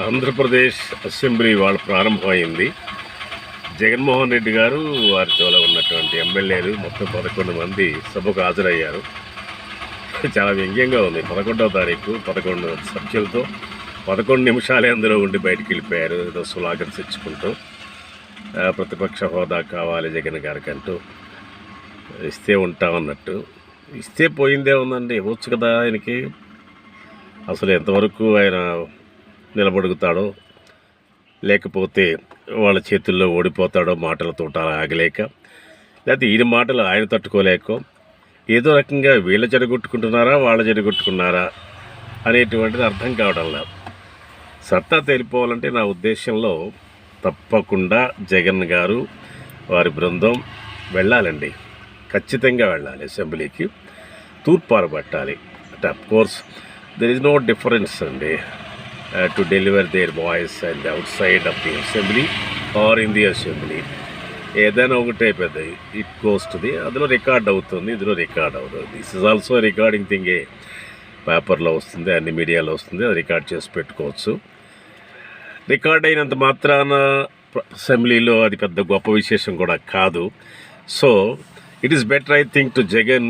Andhra Pradesh assembly వాళ్ళు ప్రారంభమైంది. జగన్మోహన్ రెడ్డి గారు వారితో ఉన్నటువంటి ఎమ్మెల్యేలు మొత్తం 11 మంది సభకు హాజరయ్యారు. చాలా వ్యంగ్యంగా ఉంది. 11వ తారీఖు 11 సభ్యులతో 11 నిమిషాలే అందులో ఉండి బయటికి వెళ్ళిపోయారు. ఏదో స్లోగన్స్ ఇచ్చుకుంటూ ప్రతిపక్ష హోదా కావాలి జగన్ గారికి అంటూ ఇస్తే ఉంటామన్నట్టు. ఇస్తే పోయిందే ఉందండి, ఇవ్వచ్చు కదా ఆయనకి. అసలు ఎంతవరకు ఆయన నిలబడుగుతాడో లేకపోతే వాళ్ళ చేతుల్లో ఓడిపోతాడో మాటలతో ఆగలేక, లేకపోతే ఈయన మాటలు ఆయన తట్టుకోలేకో ఏదో రకంగా వీళ్ళ జడగొట్టుకుంటున్నారా వాళ్ళ జడగొట్టుకున్నారా అనేటువంటిది అర్థం కావడంలా. సత్తా తేలిపోవాలంటే నా ఉద్దేశంలో తప్పకుండా జగన్ గారు వారి బృందం వెళ్ళాలండి, ఖచ్చితంగా వెళ్ళాలి అసెంబ్లీకి, తూర్పారు పట్టాలి. అంటే of course there is no difference అండి to deliver their voice and outside of the assembly or in the assembly. ఏదైనా ఒకటే పెద్ద ఇట్ కోస్తుంది, అందులో రికార్డ్ అవుతుంది, ఇందులో రికార్డ్ అవుతుంది. This is also recording thing. పేపర్లో వస్తుంది, అన్ని మీడియాలో వస్తుంది, అది రికార్డ్ చేసి పెట్టుకోవచ్చు. రికార్డ్ అయినంత మాత్రాన అసెంబ్లీలో అది పెద్ద గొప్ప విశేషం కూడా కాదు. So it is better I think to Jagan